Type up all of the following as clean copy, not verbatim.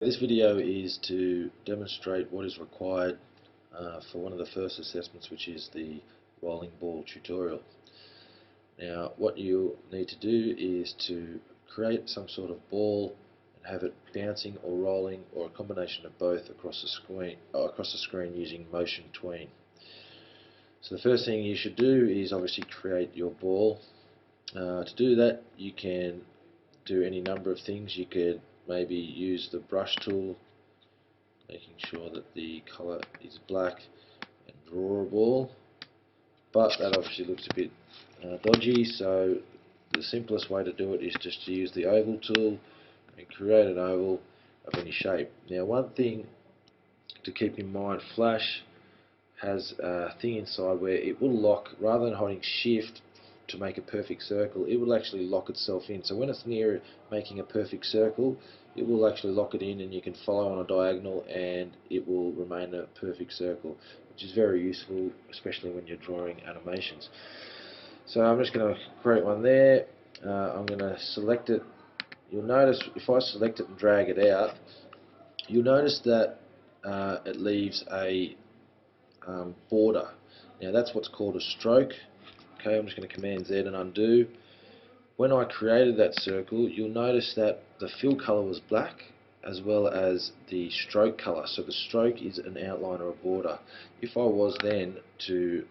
This video is to demonstrate what is required for one of the first assessments, which is the rolling ball tutorial. Now, what you need to do is to create some sort of ball and have it bouncing or rolling, or a combination of both, across the screen using Motion Tween. So the first thing you should do is obviously create your ball. To do that, you can do any number of things. You could maybe use the brush tool, making sure that the colour is black, and draw a ball, but that obviously looks a bit dodgy, so the simplest way to do it is just to use the oval tool and create an oval of any shape. Now, one thing to keep in mind, Flash has a thing inside where it will lock, rather than holding shift to make a perfect circle, it will actually lock itself in. So when it's near making a perfect circle, it will actually lock it in, and you can follow on a diagonal and it will remain a perfect circle, which is very useful, especially when you're drawing animations. So I'm just going to create one there. I'm going to select it. You'll notice if I select it and drag it out, you'll notice that it leaves a border. Now that's what's called a stroke. Okay, I'm just going to Command Z and undo. When I created that circle, you'll notice that the fill color was black, as well as the stroke color. So the stroke is an outline or a border. If I was then to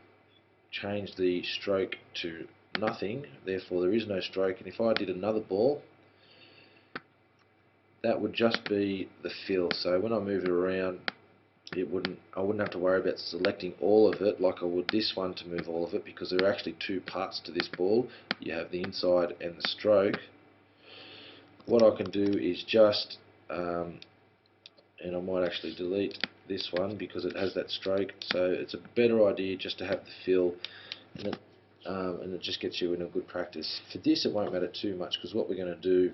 change the stroke to nothing, therefore there is no stroke, and if I did another ball, that would just be the fill. So when I move it around, I wouldn't have to worry about selecting all of it like I would this one to move all of it, because there are actually two parts to this ball. You have the inside and the stroke. What I can do is just, and I might actually delete this one because it has that stroke, so it's a better idea just to have the fill, and it just gets you in a good practice. For this it won't matter too much, because what we're going to do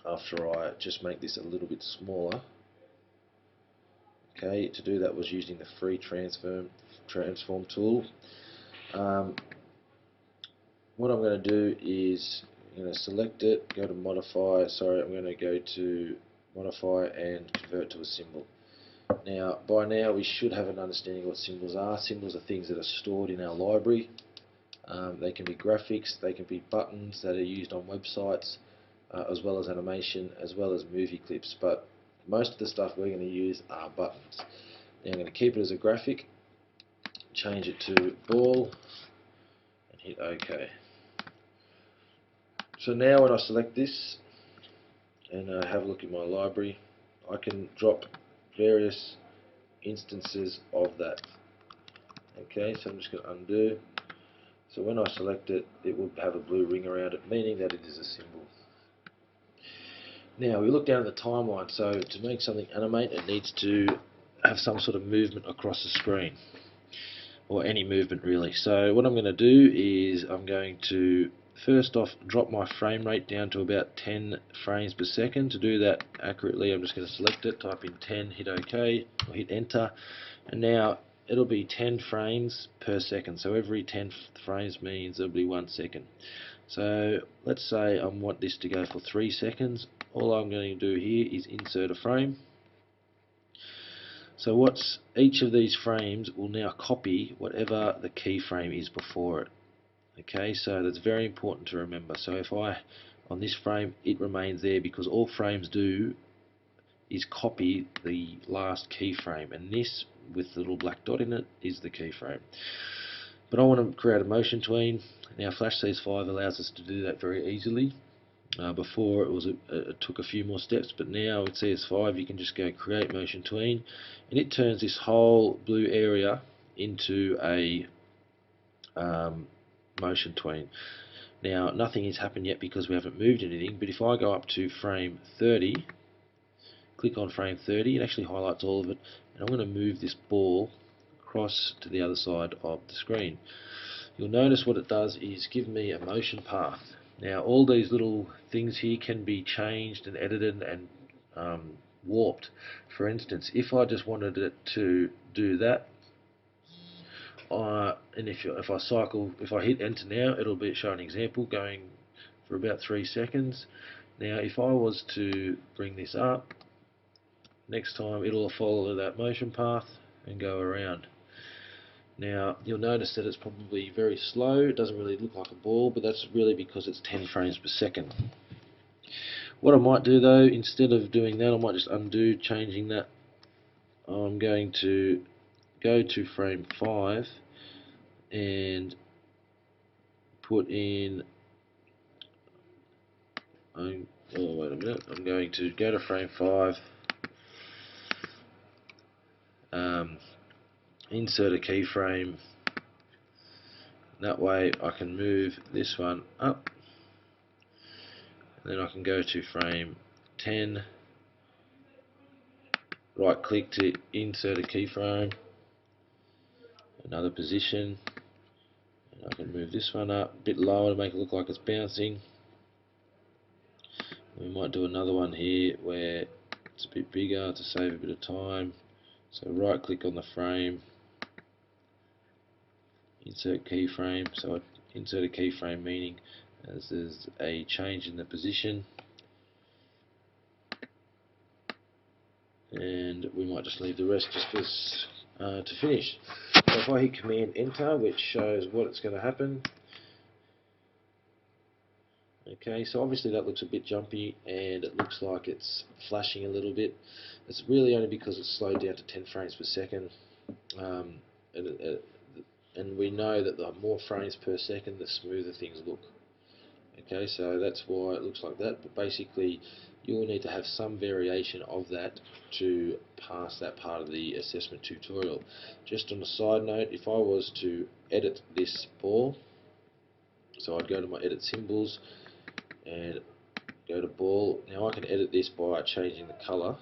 after I just make this a little bit smaller. Okay, to do that was using the free transform tool. What I'm going to do is I'm going to select it, go to modify. I'm going to go to modify and convert to a symbol. Now, by now we should have an understanding of what symbols are. Symbols are things that are stored in our library. They can be graphics, they can be buttons that are used on websites, as well as animation, as well as movie clips. But most of the stuff we're going to use are buttons. Now I'm going to keep it as a graphic, change it to ball, and hit OK. So now when I select this and have a look at my library, I can drop various instances of that. Okay, so I'm just going to undo. So when I select it, it will have a blue ring around it, meaning that it is a symbol. Now we look down at the timeline. So to make something animate, it needs to have some sort of movement across the screen, or any movement really. So what I'm going to do is I'm going to first off drop my frame rate down to about 10 frames per second. To do that accurately, I'm just going to select it, type in 10, hit OK, or hit enter, and now it'll be 10 frames per second. So every 10 frames means there'll be 1 second. So let's say I want this to go for 3 seconds. All I'm going to do here is insert a frame. So each of these frames will now copy whatever the keyframe is before it. Okay, so that's very important to remember. So if on this frame, it remains there because all frames do is copy the last keyframe, and this with the little black dot in it is the keyframe. But I want to create a motion tween. Now Flash CS5 allows us to do that very easily. Before it took a few more steps, but now with CS5 you can just go create motion tween, and it turns this whole blue area into a motion tween. Now nothing has happened yet because we haven't moved anything, but if I go up to frame 30, click on frame 30, it actually highlights all of it, and I'm going to move this ball across to the other side of the screen. You'll notice what it does is give me a motion path. Now all these little things here can be changed and edited and warped. For instance, if I just wanted it to do that, and if I hit enter now, it'll show an example going for about 3 seconds. Now if I was to bring this up, next time it'll follow that motion path and go around. Now you'll notice that it's probably very slow, it doesn't really look like a ball, but that's really because it's 10 frames per second. What I might do though, instead of doing that, I might just undo changing that. I'm going to go to frame 5 and put in, oh wait a minute, I'm going to go to frame 5, insert a keyframe. That way I can move this one up, and then I can go to frame 10, right click to insert a keyframe, another position, and I can move this one up a bit lower to make it look like it's bouncing. We might do another one here where it's a bit bigger to save a bit of time. So right click on the frame, insert keyframe. So I insert a keyframe, meaning as there's a change in the position, and we might just leave the rest just as to finish. So if I hit Command Enter, which shows what it's going to happen. Okay, so obviously that looks a bit jumpy and it looks like it's flashing a little bit. It's really only because it's slowed down to 10 frames per second, and we know that the more frames per second, the smoother things look. Okay, so that's why it looks like that, but basically you will need to have some variation of that to pass that part of the assessment tutorial. Just on a side note, if I was to edit this ball, so I'd go to my edit symbols and go to ball. Now I can edit this by changing the colour.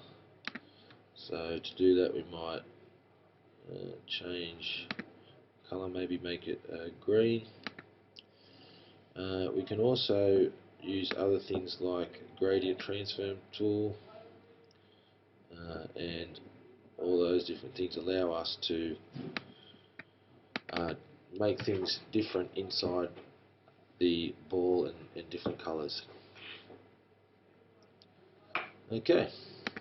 So to do that we might change colour, maybe make it green. We can also use other things like gradient transform tool, and all those different things allow us to make things different inside the ball in different colours. Okay.